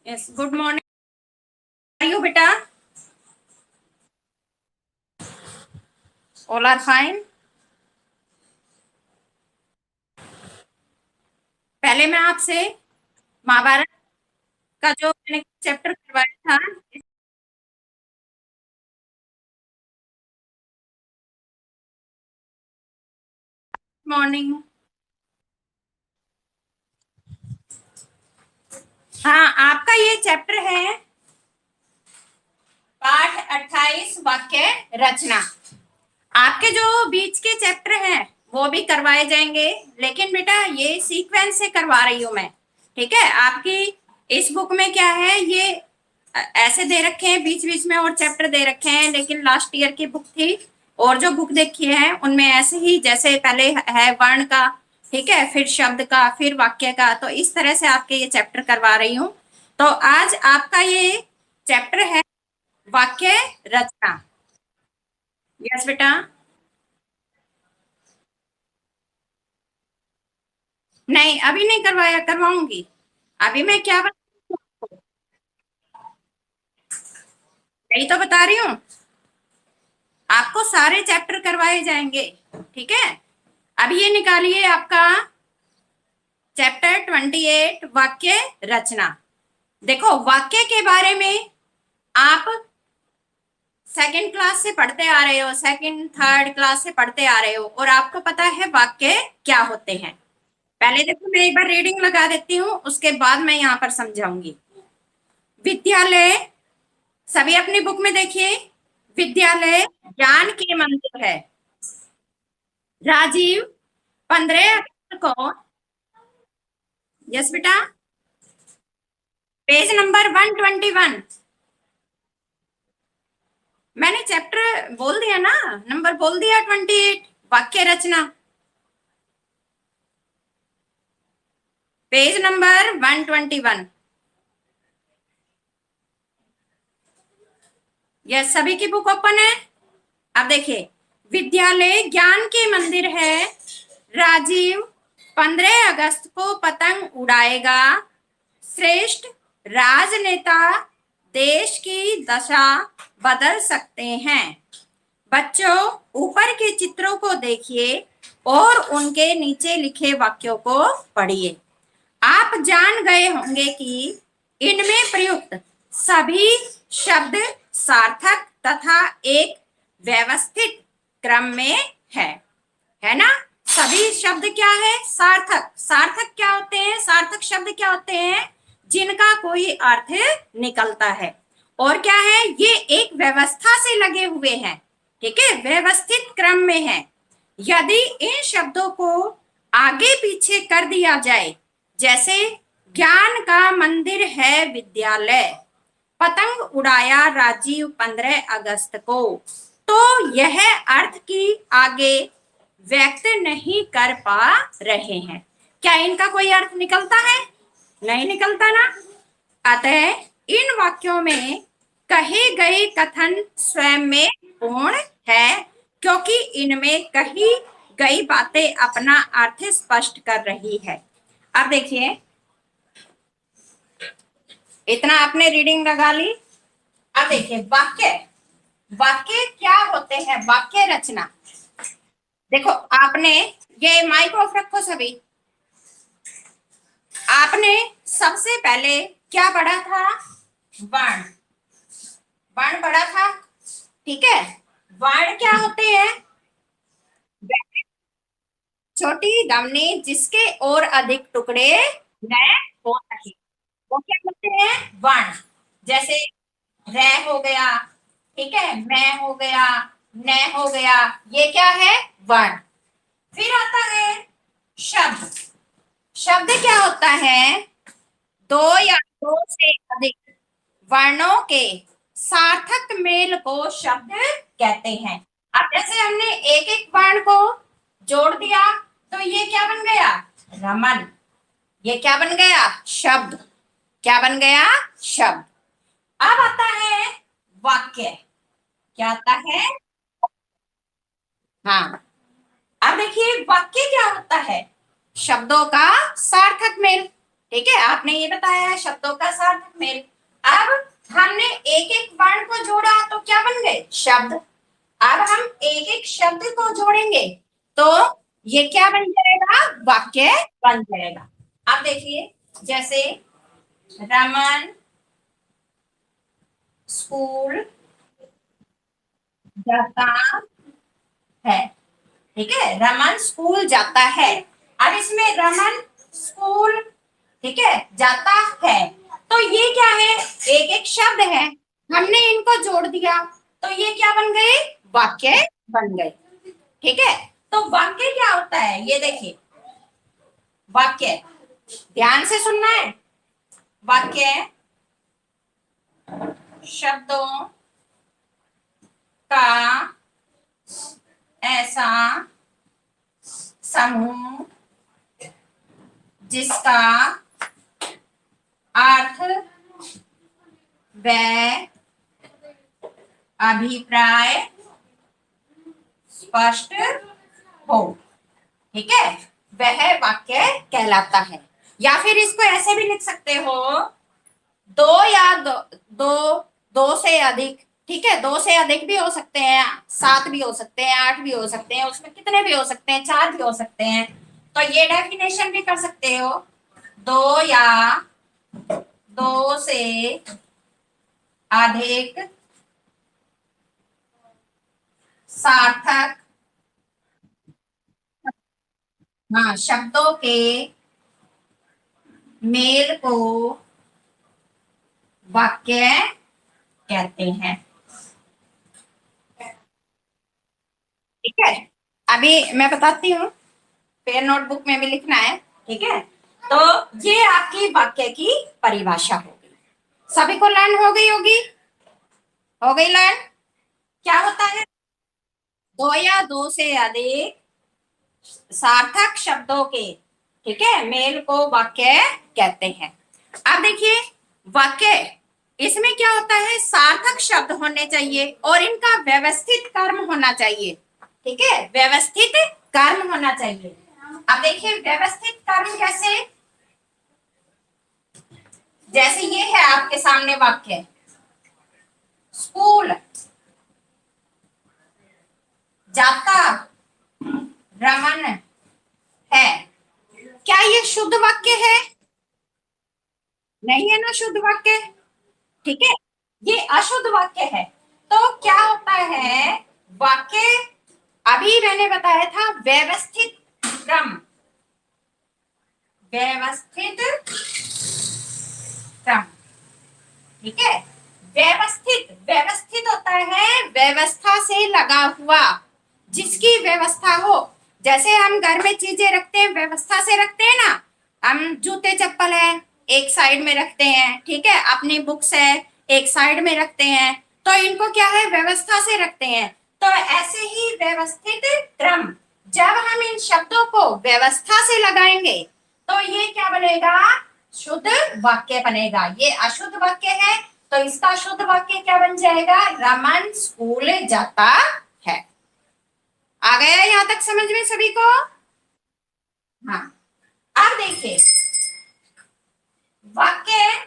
Yes, good morning. Are you बेटा? All are fine. पहले मैं आपसे महाभारत का जो मैंने चैप्टर करवाया था। मॉर्निंग। हाँ, आपका ये चैप्टर है पाठ 28 वाक्य रचना। आपके जो बीच के चैप्टर हैं वो भी करवाए जाएंगे, लेकिन बेटा ये सीक्वेंस से करवा रही हूं मैं। ठीक है, आपकी इस बुक में क्या है, ये ऐसे दे रखे हैं, बीच बीच में और चैप्टर दे रखे हैं, लेकिन लास्ट ईयर की बुक थी और जो बुक देखी है उनमें ऐसे ही, जैसे पहले है वर्ण का, ठीक है, फिर शब्द का, फिर वाक्य का, तो इस तरह से आपके ये चैप्टर करवा रही हूँ। तो आज आपका ये चैप्टर है वाक्य रचना। यस बेटा। नहीं, अभी नहीं करवाया, करवाऊंगी। अभी मैं क्या बता, यही तो बता रही हूँ, आपको सारे चैप्टर करवाए जाएंगे। ठीक है, अब ये निकालिए आपका चैप्टर 28 वाक्य रचना। देखो, वाक्य के बारे में आप सेकंड क्लास से पढ़ते आ रहे हो, सेकंड थर्ड क्लास से पढ़ते आ रहे हो, और आपको पता है वाक्य क्या होते हैं। पहले देखो, मैं एक बार रीडिंग लगा देती हूँ, उसके बाद मैं यहाँ पर समझाऊंगी। विद्यालय, सभी अपनी बुक में देखिए, विद्यालय ज्ञान के मंदिर है। राजीव 15 अगस्त को, यस बेटा, पेज नंबर 121। मैंने चैप्टर बोल दिया ना, नंबर बोल दिया, 28 वाक्य रचना, पेज नंबर 121। यस, सभी की बुक ओपन है। अब देखिए, विद्यालय ज्ञान के मंदिर है। राजीव 15 अगस्त को पतंग उड़ाएगा। श्रेष्ठ राजनेता देश की दशा बदल सकते हैं। बच्चों, ऊपर के चित्रों को देखिए और उनके नीचे लिखे वाक्यों को पढ़िए। आप जान गए होंगे कि इनमें प्रयुक्त सभी शब्द सार्थक तथा एक व्यवस्थित क्रम में है ना। सभी शब्द क्या है? सार्थक। सार्थक क्या होते हैं? सार्थक शब्द क्या होते हैं? जिनका कोई अर्थ निकलता है। और क्या है? ये एक व्यवस्था से लगे हुए हैं, ठीक है, व्यवस्थित क्रम में है। यदि इन शब्दों को आगे पीछे कर दिया जाए, जैसे ज्ञान का मंदिर है विद्यालय, पतंग उड़ाया राजीव 15 अगस्त को, तो यह अर्थ की आगे व्यक्त नहीं कर पा रहे हैं। क्या इनका कोई अर्थ निकलता है? नहीं निकलता ना। अतः इन वाक्यों में कहे गए कथन स्वयं में पूर्ण है, क्योंकि इनमें कही गई बातें अपना अर्थ स्पष्ट कर रही है। अब देखिए, इतना आपने रीडिंग लगा ली। अब देखिए, वाक्य, वाक्य क्या होते हैं, वाक्य रचना। देखो, आपने ये माइक ऑफ रखो सभी। आपने सबसे पहले क्या पढ़ा था? वर्ण। वर्ण पढ़ा था, ठीक है। वर्ण क्या होते हैं? छोटी धमनी जिसके और अधिक टुकड़े न हो सके, वो क्या होते हैं? वर्ण। जैसे रे हो गया, ठीक है, मैं हो गया, न हो गया, ये क्या है? वर्ण। फिर आता है शब्द। शब्द क्या होता है? दो या दो से अधिक वर्णों के सार्थक मेल को शब्द कहते हैं। अब जैसे हमने एक एक वर्ण को जोड़ दिया, तो ये क्या बन गया? रमन। ये क्या बन गया? शब्द। क्या बन गया? शब्द। अब आता है वाक्य। क्या आता है? हाँ, अब देखिए, वाक्य क्या होता है? शब्दों का सार्थक मेल, ठीक है, आपने ये बताया है शब्दों का सार्थक मेल। अब हमने एक एक वर्ण को जोड़ा तो क्या बन गए? शब्द। अब हम एक एक शब्द को जोड़ेंगे तो ये क्या बन जाएगा? वाक्य बन जाएगा। अब देखिए, जैसे रमन स्कूल जाता है। ठीक है, रमन स्कूल जाता है। अब इसमें रमन स्कूल, ठीक है, जाता है, तो ये क्या है? एक एक शब्द है, हमने इनको जोड़ दिया तो ये क्या बन गए? वाक्य बन गए। ठीक है, तो वाक्य क्या होता है ये देखिए। वाक्य, ध्यान से सुनना है। वाक्य शब्दों का ऐसा समूह जिसका अर्थ व अभिप्राय स्पष्ट हो। ठीक है, वह वाक्य कहलाता है। या फिर इसको ऐसे भी लिख सकते हो, दो या दो दो, दो से अधिक। ठीक है, दो से अधिक भी हो सकते हैं, सात भी हो सकते हैं, आठ भी हो सकते हैं, उसमें कितने भी हो सकते हैं, चार भी हो सकते हैं। तो ये डेफिनेशन भी कर सकते हो, दो या दो से अधिक सार्थक, हाँ, शब्दों के मेल को वाक्य कहते हैं। ठीक है, अभी मैं बताती हूँ, फिर नोटबुक में भी लिखना है। ठीक है, तो ये आपकी वाक्य की परिभाषा होगी। सभी को लर्न हो गई होगी? हो गई लर्न? क्या होता है? दो या दो से अधिक सार्थक शब्दों के, ठीक है, मेल को वाक्य कहते हैं। अब देखिए, वाक्य, इसमें क्या होता है? सार्थक शब्द होने चाहिए और इनका व्यवस्थित कर्म होना चाहिए। ठीक है, व्यवस्थित कर्म होना चाहिए। अब देखिए, व्यवस्थित कर्म कैसे? जैसे ये है आपके सामने वाक्य, स्कूल जाता रमन है। क्या ये शुद्ध वाक्य है? नहीं है ना शुद्ध वाक्य। ठीक है, ये अशुद्ध वाक्य है। तो क्या होता है? वाक्य, अभी मैंने बताया था व्यवस्थित क्रम, व्यवस्थित क्रम। ठीक है, व्यवस्थित, व्यवस्थित होता है व्यवस्था से लगा हुआ, जिसकी व्यवस्था हो। जैसे हम घर में चीजें रखते हैं, व्यवस्था से रखते हैं ना। हम जूते चप्पल है एक साइड में रखते हैं, ठीक है, अपनी बुक्स है एक साइड में रखते हैं, तो इनको क्या है? व्यवस्था से रखते हैं। तो ऐसे ही व्यवस्थित क्रम, जब हम इन शब्दों को व्यवस्था से लगाएंगे तो ये क्या बनेगा? शुद्ध वाक्य बनेगा। ये अशुद्ध वाक्य है, तो इसका शुद्ध वाक्य क्या बन जाएगा? रमन स्कूल जाता है। आ गया यहां तक समझ में सभी को? हाँ, अब देखिए, वाक्य,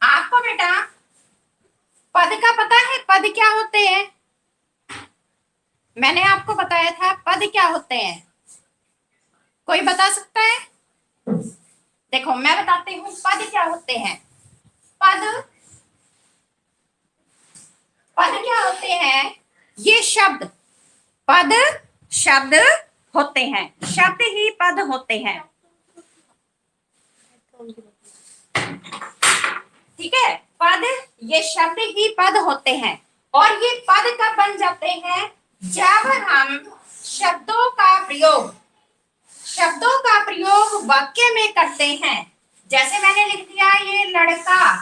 आपको बेटा पद का पता है? पद क्या होते हैं? मैंने आपको बताया था पद क्या होते हैं, कोई बता सकता है? देखो, मैं बताती हूँ पद क्या होते हैं। पद, पद क्या होते हैं? ये शब्द, पद शब्द होते हैं, शब्द ही पद होते हैं। ठीक है, पद, ये शब्द ही पद होते हैं। और ये पद कब बन जाते हैं? जब हम शब्दों का प्रयोग, शब्दों का प्रयोग वाक्य में करते हैं। जैसे मैंने लिख दिया ये लड़का,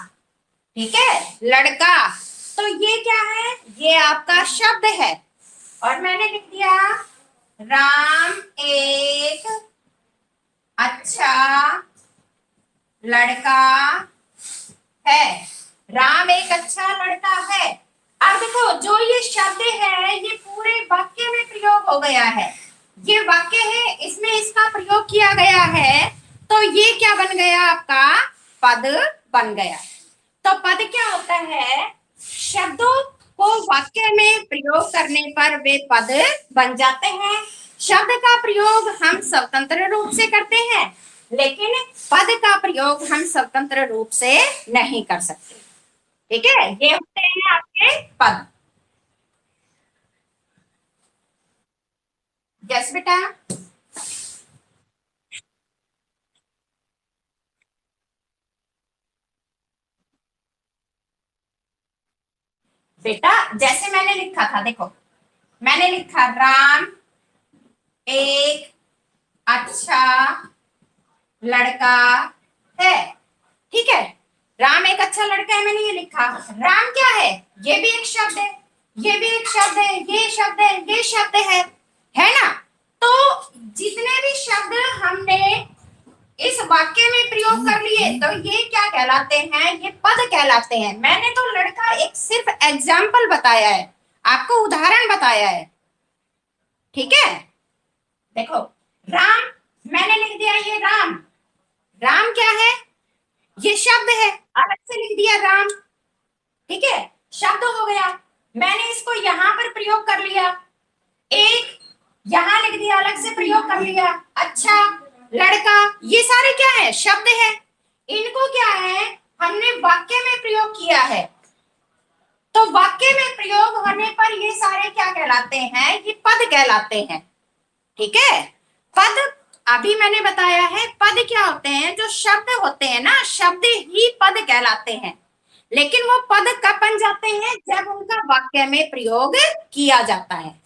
ठीक है, लड़का, तो ये क्या है? ये आपका शब्द है। और मैंने लिख दिया राम एक अच्छा लड़का है। राम एक अच्छा लड़का है। अब देखो, जो ये शब्द है ये पूरे वाक्य में प्रयोग हो गया है। ये वाक्य है, इसमें इसका प्रयोग किया गया है, तो ये क्या बन गया आपका? पद बन गया। तो पद क्या होता है? शब्दों को वाक्य में प्रयोग करने पर वे पद बन जाते हैं। शब्द का प्रयोग हम स्वतंत्र रूप से करते हैं, लेकिन पद का प्रयोग हम स्वतंत्र रूप से नहीं कर सकते। ठीक है, ये होते हैं आपके पद। यस बेटा। बेटा जैसे मैंने लिखा था, देखो मैंने लिखा राम एक अच्छा लड़का है। ठीक है, राम एक अच्छा लड़का है, मैंने ये लिखा। राम क्या है? ये भी एक शब्द है, ये भी एक शब्द है, ये शब्द है, ये शब्द है ना? तो जितने भी शब्द हमने इस वाक्य में प्रयोग कर लिए, तो ये क्या कहलाते हैं? ये पद कहलाते हैं। मैंने तो लड़का एक सिर्फ एग्जाम्पल बताया है, आपको उदाहरण बताया है। ठीक है, देखो राम मैंने लिख दिया, ये राम। राम क्या है? ये शब्द है, अलग से लिख दिया राम। ठीक है, शब्द हो गया। मैंने इसको यहां पर प्रयोग कर लिया, एक यहां लिख दिया, अलग से प्रयोग कर लिया। अच्छा लड़का, ये सारे क्या है? शब्द है। इनको क्या है? हमने वाक्य में प्रयोग किया है, तो वाक्य में प्रयोग होने पर ये सारे क्या कहलाते हैं? ये पद कहलाते हैं। ठीक है, पद अभी मैंने बताया है, पद क्या होते हैं? जो शब्द होते हैं ना, शब्द ही पद कहलाते हैं। लेकिन वो पद कब बन जाते हैं? जब उनका वाक्य में प्रयोग किया जाता है।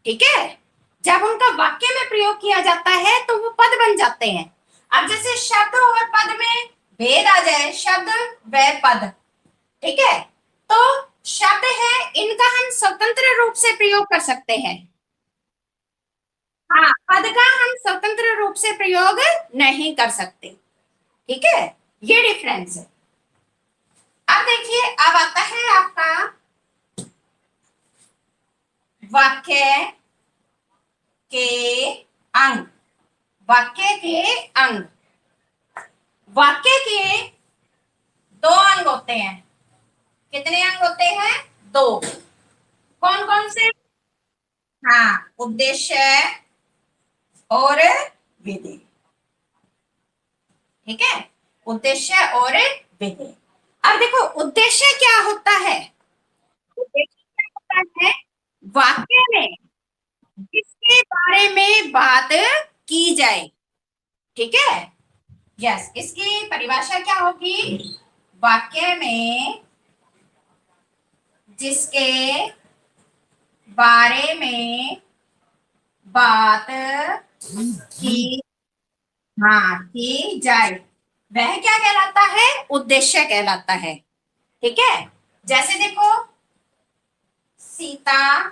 ठीक है, जब उनका वाक्य में प्रयोग किया जाता है तो वो पद बन जाते हैं। अब जैसे शब्द और पद में भेद आ जाए, शब्द व पद। ठीक है, तो शब्द है, इनका हम स्वतंत्र रूप से प्रयोग कर सकते हैं। हाँ, पद का हम स्वतंत्र रूप से प्रयोग नहीं कर सकते। ठीक है, ये डिफरेंस है। अब देखिए, अब आता है आपका वाक्य के अंग। वाक्य के अंग, वाक्य के दो अंग होते हैं। कितने अंग होते हैं? दो। कौन कौन से? हाँ, उद्देश्य और विधि। ठीक है, उद्देश्य और विधि। अब देखो उद्देश्य क्या होता है? उद्देश्य क्या होता है? वाक्य में जिसके बारे में बात की जाए। ठीक है, यस, इसकी परिभाषा क्या होगी? वाक्य में जिसके बारे में बात की, हाँ, की जाए, वह क्या कहलाता है? उद्देश्य कहलाता है। ठीक है, जैसे देखो सीता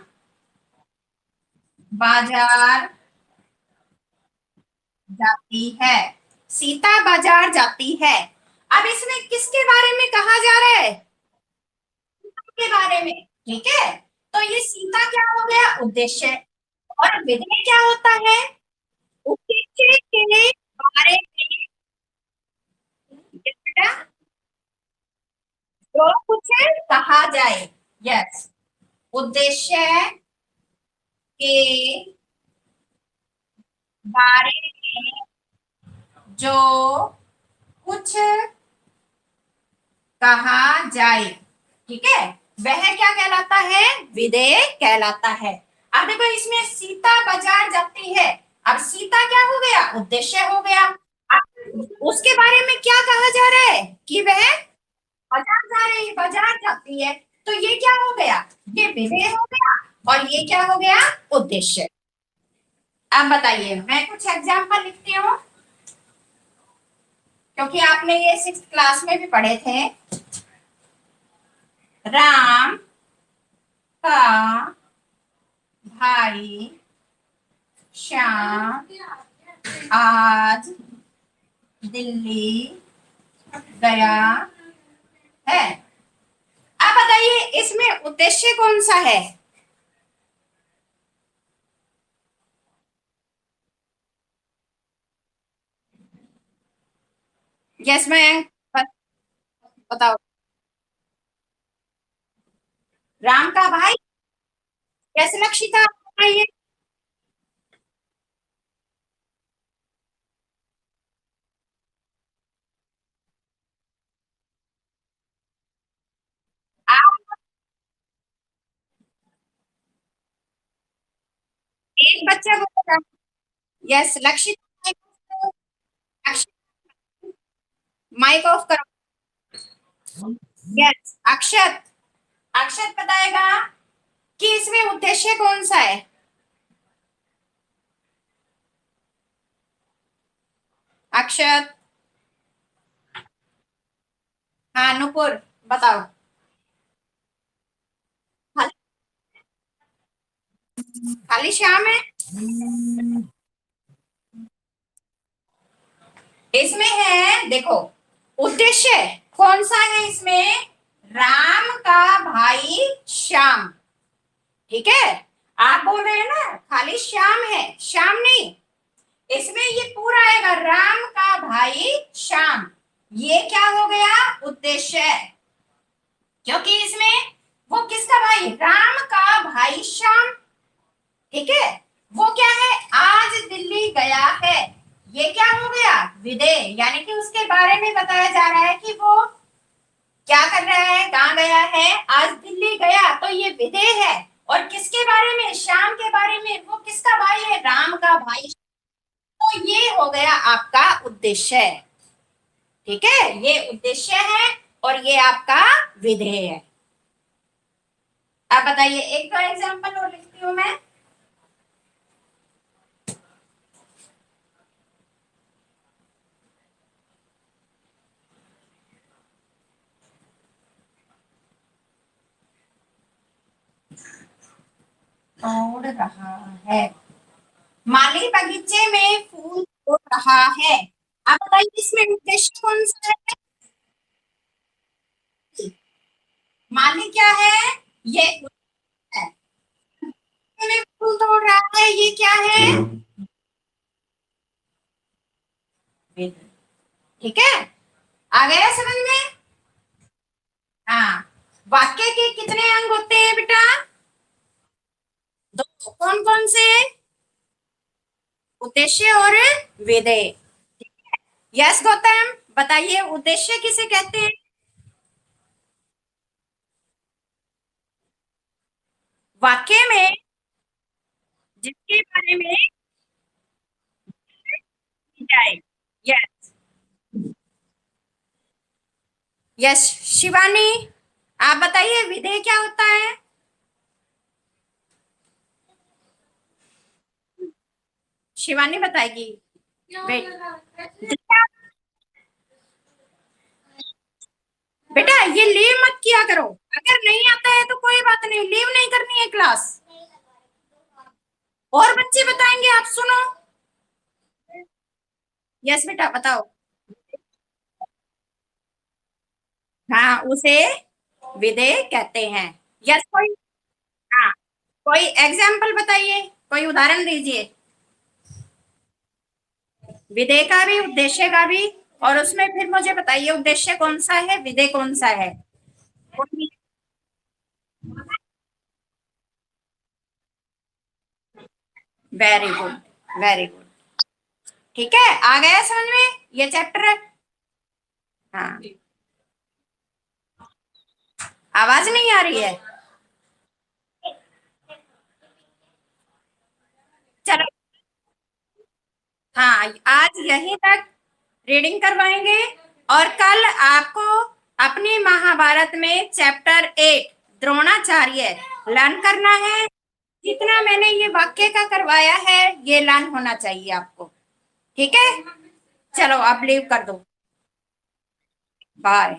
बाजार जाती है। सीता बाजार जाती है। अब इसमें किसके बारे में कहा जा रहा है? के बारे में। ठीक है, तो ये सीता क्या हो गया? उद्देश्य। और विधेय क्या होता है? उद्देश्य के बारे में। बेटा, जो कुछ कहा जाए। यस, उद्देश्य के बारे में जो कुछ कहा जाए। ठीक है, वह क्या कहलाता है? विधेय कहलाता है। अब देखो इसमें सीता बाजार जाती है। अब सीता क्या हो गया? उद्देश्य हो गया। अब उसके बारे में क्या कहा जा रहा है? कि वह बाजार जा रही है, बाजार जाती है। तो ये क्या हो गया? ये विधेय हो गया, और ये क्या हो गया? उद्देश्य। अब बताइए, मैं कुछ एग्जाम्पल लिखती हूँ, क्योंकि आपने ये 6th क्लास में भी पढ़े थे। राम का भाई श्याम आज दिल्ली गया है। अब बताइए इसमें उद्देश्य कौन सा है? यस मयंक, बताओ। राम का भाई। यस लक्षिता, बताइए। आप एक बच्चा बोलेगा। यस लक्षिता, माइक ऑफ करो। यस अक्षत, अक्षत बताएगा कि इसमें उद्देश्य कौन सा है। अक्षत। हाँ नुपुर, बताओ। खाली, खाली श्याम है। इसमें है देखो, उद्देश्य कौन सा है इसमें। राम का भाई श्याम। ठीक है। आप बोल रहे हैं ना खाली श्याम है, श्याम नहीं। इसमें ये पूरा आएगा राम का भाई श्याम। ये क्या हो गया, उद्देश्य है। क्योंकि इसमें वो किसका भाई, राम का भाई श्याम। ठीक है। वो क्या है, आज दिल्ली गया है। ये क्या हो गया, विदेय, यानी कि उसके बारे में बताया जा रहा है कि वो क्या कर रहा है, कहाँ गया है, आज दिल्ली गया, तो ये विदेय है। और किसके बारे में, श्याम के बारे में। वो किसका भाई है, राम का भाई। तो ये हो गया आपका उद्देश्य। ठीक है, ये उद्देश्य है और ये आपका विधेय है। आप बताइए, एक दो एग्जांपल और लिखती हूं मैं। तोड़ रहा है, माली बगीचे में फूल तोड़ रहा है। आप बताइए इसमें उद्देश्य कौन सा है। माली क्या है, ये है। में फूल तोड़ रहा है, ये क्या है, ठीक है। आ गया समझ में। हाँ, वाक्य के कितने अंग होते हैं बेटा, दो। कौन कौन से, उद्देश्य और विधेय। यस गौतम, बताइए उद्देश्य किसे कहते हैं। वाक्य में जिसके बारे में जाए। यस, यस शिवानी, आप बताइए विधेय क्या होता है। शिवानी बताएगी। बेट बेटा ये लीव मत किया करो, अगर नहीं आता है तो कोई बात नहीं, लीव नहीं करनी है क्लास। और बच्चे बताएंगे, आप सुनो। यस बेटा बताओ। हाँ, उसे विधेय कहते हैं। यस कोई, हाँ, कोई एग्जाम्पल बताइए, कोई उदाहरण दीजिए। विधेय का भी उद्देश्य का भी, और उसमें फिर मुझे बताइए उद्देश्य कौन सा है, विधेय कौन सा है। Very good, very good. ठीक है, आ गया समझ में ये चैप्टर। हाँ, आवाज नहीं आ रही है। चलो, हाँ आज यहीं तक रीडिंग करवाएंगे। और कल आपको अपनी महाभारत में चैप्टर 8 द्रोणाचार्य लर्न करना है। जितना मैंने ये वाक्य का करवाया है ये लर्न होना चाहिए आपको। ठीक है, चलो आप लीव कर दो। बाय।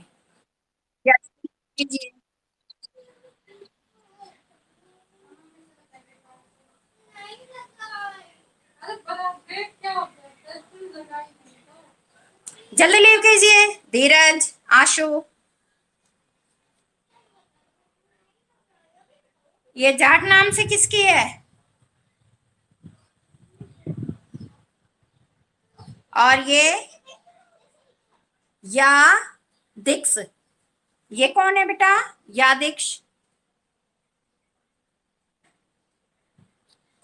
यस कीजिए। जल्दी लीव कीजिए, धीरज, आशु। ये जाट नाम से किसकी है, और ये या दिक्स, ये कौन है बेटा? यादिक्ष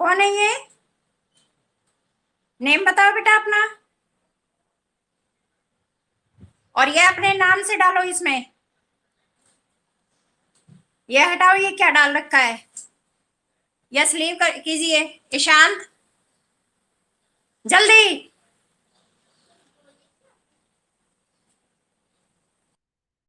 कौन है ये? नेम बताओ बेटा अपना, और ये अपने नाम से डालो इसमें। ये हटाओ, ये क्या डाल रखा है? यस लीव कीजिए ईशांत, जल्दी।